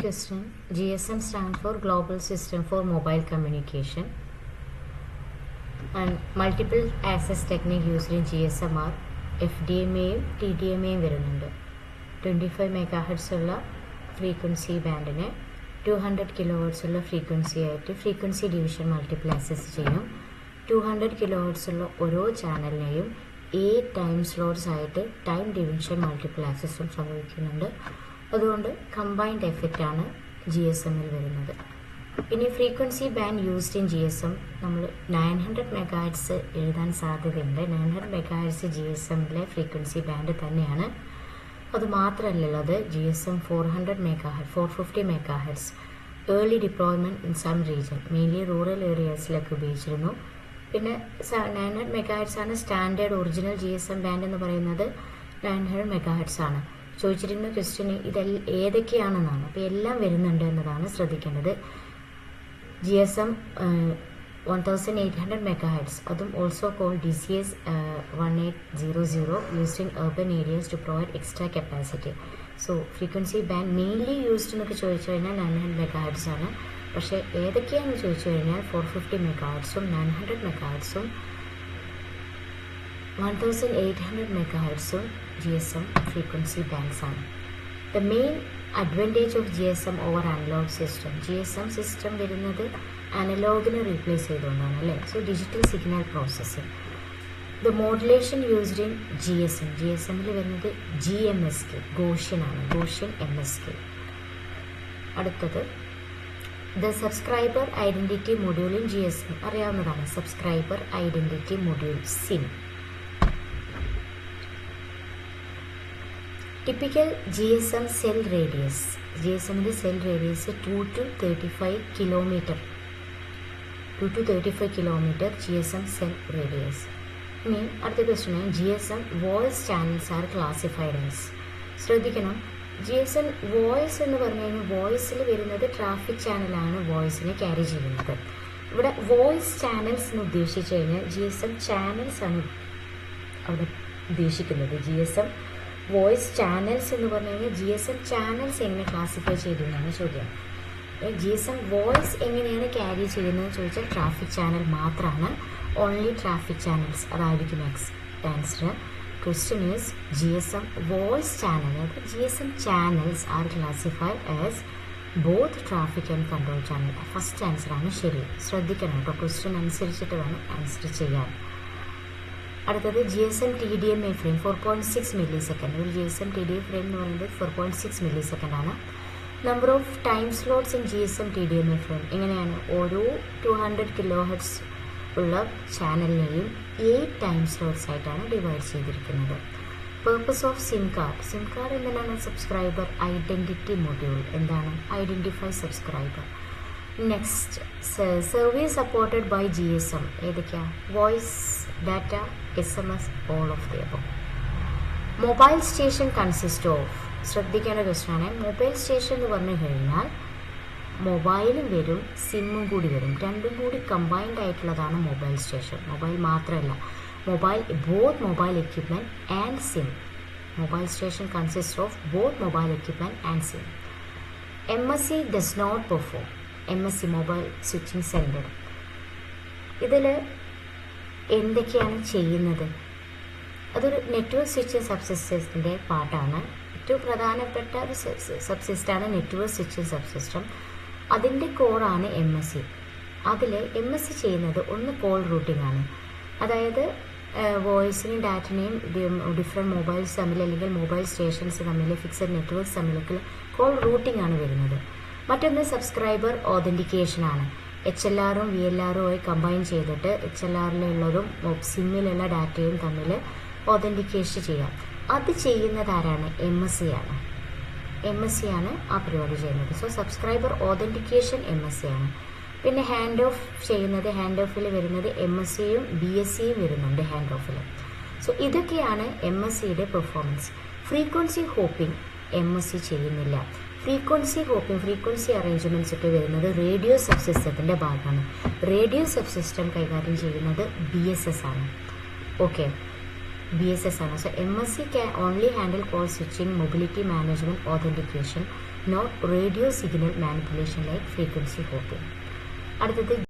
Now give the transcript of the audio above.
Question. GSM stands for Global System for Mobile Communication, and multiple access technique used in GSM are FDMAയും TDMAയും വരുന്നുണ്ട്. 25 MHz ഉള്ള frequency ബാൻഡിനെ 200 kHz ഉള്ള frequency ആയിട്ട് frequency division multiple access ചെയ്യും. 200 kHz ഉള്ള ഓരോ ചാനലിനെയും 8 time slots ആയിട്ട് time division multiple ആക്സസും സംഭവിക്കുന്നുണ്ട്. അതുകൊണ്ട് കമ്പൈൻഡ് എഫക്റ്റ് ആണ് GSMൽ വരുന്നത്. ഇനി frequency band used in GSM നമ്മൾ 900 MHz എഴുതാൻ സാധ്യതയുണ്ട്. 900 MHz GSMലെ ഫ്രീക്വൻസി ബാൻഡ് തന്നെയാണ്. അതുമാത്രമല്ലത് GSM 400 MHz 450 MHz early deployment in some region mainly rural ഏരിയാസിലൊക്കെ ഉപയോഗിച്ചിരുന്നു. പിന്നെ 900 MHz ആണ് സ്റ്റാൻഡേർഡ് ഒറിജിനൽ GSM ബാൻഡ് എന്ന് പറയുന്നത് 900 MHz ആണ്. ചോദിച്ചിരുന്ന ക്വസ്റ്റ്യന് ഏതൊക്കെയാണെന്നാണ്. അപ്പോൾ എല്ലാം വരുന്നുണ്ട് എന്നതാണ് ശ്രദ്ധിക്കേണ്ടത്. GSM 1800 MHz അതും also called DCS 1800 used in urban areas to provide extra capacity. So frequency band mainly used എന്നൊക്കെ ചോദിച്ചു കഴിഞ്ഞാൽ 900 MHz ആണ്. പക്ഷേ ഏതൊക്കെയാണെന്ന് ചോദിച്ചു കഴിഞ്ഞാൽ 450 MHzഉം 900 MHzഉം 1800 MHzഉം GSM frequency bands ആണ്. The main advantage of GSM over analog system. GSM system വരുന്നത് അനലോഗിനെ റീപ്ലേസ് ചെയ്തുകൊണ്ടാണ് അല്ലേ. So digital signal processing. The modulation used in GSMൽ വരുന്നത് GMSK ഗോഷ്യൻ ആണ്. Gaussian MSK. അടുത്തത് The subscriber identity module in GSM അറിയാവുന്നതാണ്. Subscriber identity module SIM. Typical GSM cell radius. GSMന്റെ cell radius 2 to 35 km. 2 to 35 km GSM cell radius. ഇനി അടുത്ത question GSM voice channels are classified as. ശ്രദ്ധിക്കണം, GSM voice എന്ന് പറഞ്ഞു കഴിഞ്ഞാൽ വോയിസിൽ വരുന്നത് traffic ചാനലാണ് വോയിസിനെ carry ചെയ്യുന്നത്. ഇവിടെ വോയിസ് ചാനൽസ് എന്ന് ഉദ്ദേശിച്ചു കഴിഞ്ഞാൽ GSM ചാനൽസ് ആണ് അവിടെ ഉദ്ദേശിക്കുന്നത്. GSM വോയിസ് ചാനൽസ് എന്ന് പറഞ്ഞു കഴിഞ്ഞാൽ GSM ചാനൽസ് എങ്ങനെ ക്ലാസിഫൈ ചെയ്തു എന്നാണ് ചോദ്യം. GSM വോയിസ് എങ്ങനെയാണ് ക്യാരി ചെയ്യുന്നതെന്ന് ചോദിച്ചാൽ ട്രാഫിക് ചാനൽ മാത്രമാണ്. ഓൺലി ട്രാഫിക് ചാനൽസ് അതായിരിക്കും answer. Question is GSM voice channel. GSM channels are classified as both traffic and control channel. First ആൻസറാണ് ശരി. ശ്രദ്ധിക്കണം കേട്ടോ, ക്വസ്റ്റ്യൻ അനുസരിച്ചിട്ട് വേണം ആൻസർ ചെയ്യാൻ. അടുത്തത് GSM TDMA ഫ്രെയിം 4.6 millisecond. ഒരു GSM TDMA ഫ്രെയിം എന്ന് പറയുന്നത് 4.6 millisecond ആണ്. Number of time slots in GSM TDMA frame എങ്ങനെയാണ്? ഓരോ 200 kHz ഉള്ള ചാനലിനെയും 8 ടൈം സ്ലോട്ട്സ് ആയിട്ടാണ് ഡിവൈഡ് ചെയ്തിരിക്കുന്നത്. പേർപ്പസ് ഓഫ് സിം കാർഡ് എന്താണ്? Subscriber identity module. എന്താണ്? Identify subscriber. Next service supported by GSM ഏതൊക്കെയാണ്? Voice, data, SMS, all of the above. Mobile station consist of. ശ്രദ്ധിക്കേണ്ട ക്വസ്റ്റ്യനാണ്. മൊബൈൽ സ്റ്റേഷൻ എന്ന് പറഞ്ഞു കഴിഞ്ഞാൽ മൊബൈലും വരും സിമ്മും കൂടി വരും. രണ്ടും കൂടി കമ്പൈൻഡ് ആയിട്ടുള്ളതാണ് മൊബൈൽ സ്റ്റേഷൻ. മൊബൈൽ മാത്രമല്ല, both mobile equipment and SIM. Mobile station consist of both mobile equipment and SIM. MSC does not perform. MSC mobile switching centre. ഇതിൽ എന്തൊക്കെയാണ് ചെയ്യുന്നത്? അതൊരു നെറ്റ്വർക്ക് സ്വിച്ചിങ് സബ്സിസ്റ്റത്തിൻ്റെ പാർട്ടാണ്. ഏറ്റവും പ്രധാനപ്പെട്ട ഒരു സബ്സിസ്റ്റമാണ് നെറ്റ്വർക്ക് സ്വിച്ചിങ് സബ്സിസ്റ്റം. അതിൻ്റെ കോറാണ് MSC. അതിൽ MSC ചെയ്യുന്നത് ഒന്ന് കോൾ റൂട്ടിംഗ് ആണ്. അതായത് വോയിസിനെയും ഡാറ്റനെയും ഡിഫറെൻറ്റ് മൊബൈൽസ് തമ്മിൽ അല്ലെങ്കിൽ മൊബൈൽ സ്റ്റേഷൻസ് തമ്മിൽ ഫിക്സഡ് നെറ്റ്വർക്ക്സ് തമ്മിലൊക്കെ കോൾ റൂട്ടിംഗ് ആണ് വരുന്നത്. മറ്റൊന്ന് സബ്സ്ക്രൈബർ ഓതൻറ്റിക്കേഷനാണ്. HLRഉം VLRഉം ആയി കമ്പൈൻ ചെയ്തിട്ട് HLRലുള്ളതും സിമ്മിലുള്ള ഡാറ്റയും തമ്മിൽ ഓതൻറ്റിക്കേഷൻ ചെയ്യാം. അത് ചെയ്യുന്നത് ആരാണ്? MSC ആണ്. MSC ആണ് ആ പരിപാടി ചെയ്യുന്നത്. സോ സബ്സ്ക്രൈബർ ഓതൻറ്റിക്കേഷൻ MSC ആണ്. പിന്നെ ഹാൻഡ് ഓഫ് ചെയ്യുന്നത്, ഹാൻഡ് ഓഫിൽ വരുന്നത് MSCയും BSCയും വരുന്നുണ്ട് ഹാൻഡ് ഓഫിൽ. സോ ഇതൊക്കെയാണ് MSCയുടെ പെർഫോമൻസ്. ഫ്രീക്വൻസി ഹോപ്പിംഗ് MSC ചെയ്യുന്നില്ല. ഫ്രീക്വൻസി അറേഞ്ച്മെൻറ്റ്സ് ഒക്കെ വരുന്നത് റേഡിയോ സബ് സിസ്റ്റത്തിൻ്റെ ഭാഗമാണ്. റേഡിയോ സബ് സിസ്റ്റം കൈകാര്യം ചെയ്യുന്നത് BSS ആണ്. ഓക്കെ, BSS ആണ്. So MSC can only handle call switching, mobility management, authentication. nor radio signal manipulation like frequency hopping. അടുത്തത്